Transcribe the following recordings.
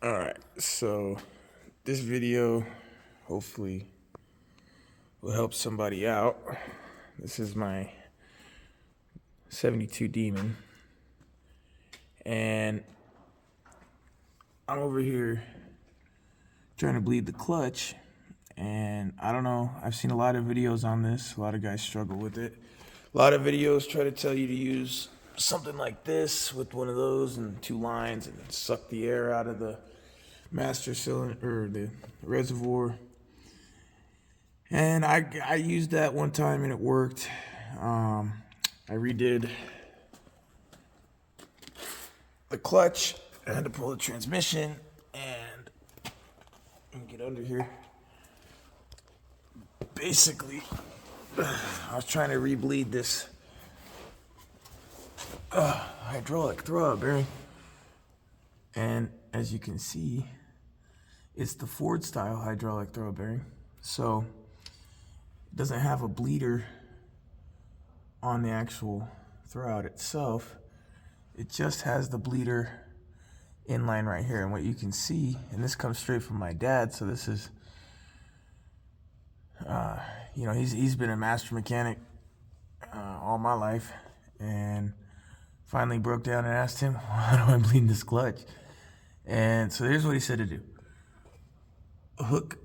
All right, so this video hopefully will help somebody out. This is my 72 Demon, and I'm over here trying to bleed the clutch, and I don't know, I've seen a lot of videos on this. A lot of guys struggle with it. A lot of videos try to tell you to use something like this with one of those and two lines and suck the air out of the master cylinder or the reservoir. And I used that one time and it worked. I redid the clutch. I had to pull the transmission and get under here. Basically, I was trying to rebleed this hydraulic throwout bearing, and as you can see, it's the Ford style hydraulic throwout bearing, so it doesn't have a bleeder on the actual throwout itself. It just has the bleeder inline right here. And what you can see, and this comes straight from my dad, so this is he's been a master mechanic all my life, and finally broke down and asked him, how do I bleed this clutch? And so here's what he said to do. Hook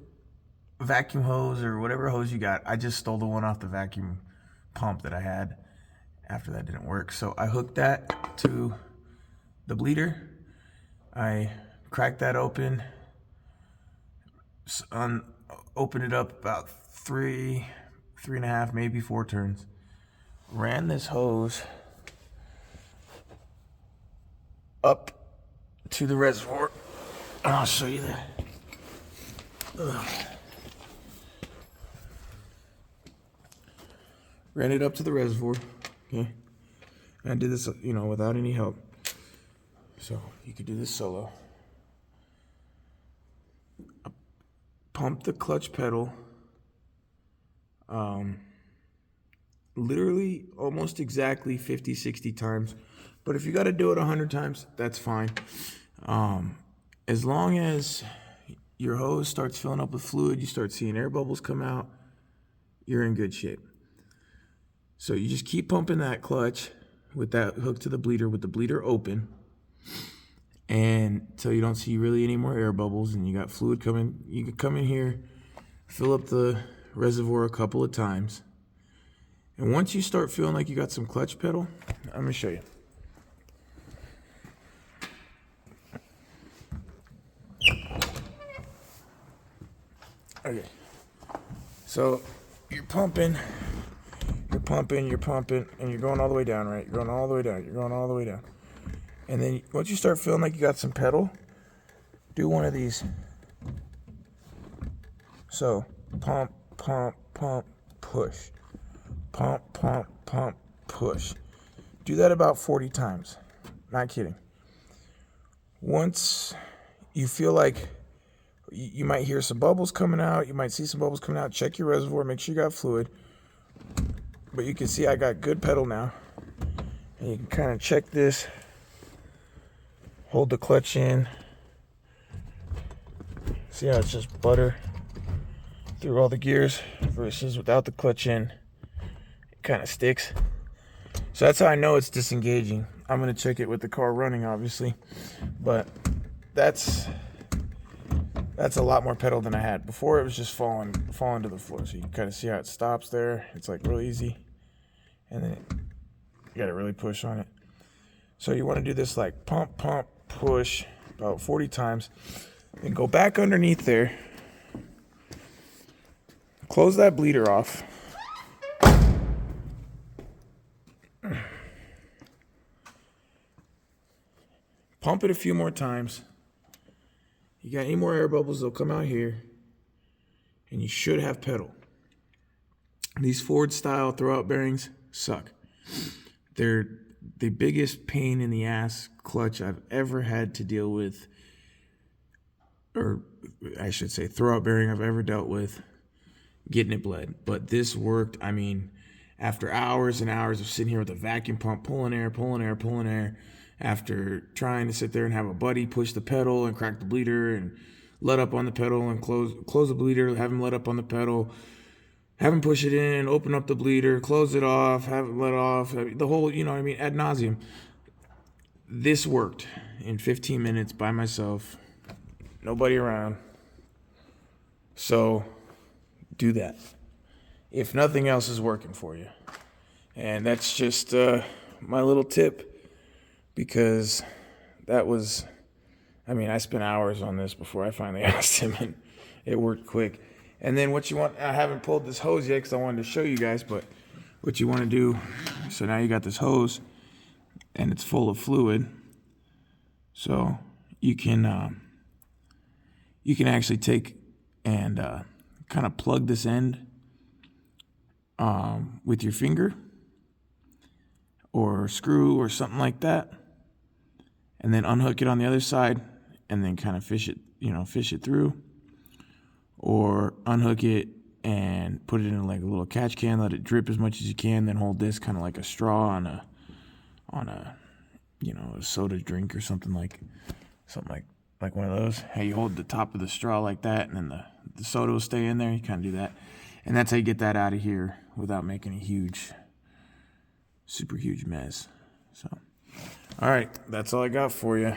vacuum hose or whatever hose you got. I just stole the one off the vacuum pump that I had after that didn't work. So I hooked that to the bleeder. I cracked that open, opened it up about three and a half, maybe 4 turns. Ran this hose up to the reservoir. I'll show you that. Ran it up to the reservoir, okay? And I did this, without any help. So you could do this solo. Pump the clutch pedal. Literally almost exactly 50, 60 times. But if you got to do it 100 times, that's fine. As long as your hose starts filling up with fluid, you start seeing air bubbles come out, you're in good shape. So you just keep pumping that clutch with that hook to the bleeder, with the bleeder open, and until you don't see really any more air bubbles and you got fluid coming. You can come in here, fill up the reservoir a couple of times, and once you start feeling like you got some clutch pedal, I'm gonna show you. Okay, so you're pumping, and you're going all the way down, right? You're going all the way down. And then once you start feeling like you got some pedal, do one of these. So pump, pump, pump, push. Pump, pump, pump, push. Do that about 40 times. Not kidding. Once you feel like you might hear some bubbles coming out, you might see some bubbles coming out, check your reservoir, make sure you got fluid. But you can see I got good pedal now. And you can kind of check this. Hold the clutch in. See how it's just butter through all the gears versus without the clutch in, it kind of sticks. So that's how I know it's disengaging. I'm going to check it with the car running, obviously. But that's a lot more pedal than I had. Before it was just falling to the floor. So you can kind of see how it stops there. It's like real easy. And then you got to really push on it. So you want to do this like pump, pump, push about 40 times. Then go back underneath there. Close that bleeder off. Pump it a few more times. You got any more air bubbles, they'll come out here. And you should have pedal. These Ford style throwout bearings suck. They're the biggest pain in the ass clutch I've ever had to deal with, or I should say throwout bearing I've ever dealt with, getting it bled. But this worked. I mean, after hours and hours of sitting here with a vacuum pump, pulling air, after trying to sit there and have a buddy push the pedal and crack the bleeder and let up on the pedal and close the bleeder, have him let up on the pedal, have him push it in, open up the bleeder, close it off, have it let off, the whole, you know what I mean, ad nauseum. This worked in 15 minutes by myself, nobody around. So do that if nothing else is working for you. And that's just my little tip, because that was, I mean, I spent hours on this before I finally asked him, and it worked quick. And then what you want, I haven't pulled this hose yet because I wanted to show you guys, but what you want to do, so now you got this hose and it's full of fluid, so you can actually take and kind of plug this end with your finger or screw or something like that, and then unhook it on the other side and then kind of fish it through, or unhook it and put it in like a little catch can, let it drip as much as you can, then hold this kind of like a straw on a a soda drink or something like one of those. How you hold the top of the straw like that, and then the soda will stay in there. You kind of do that, and that's how you get that out of here without making a super huge mess. So, all right, that's all I got for you.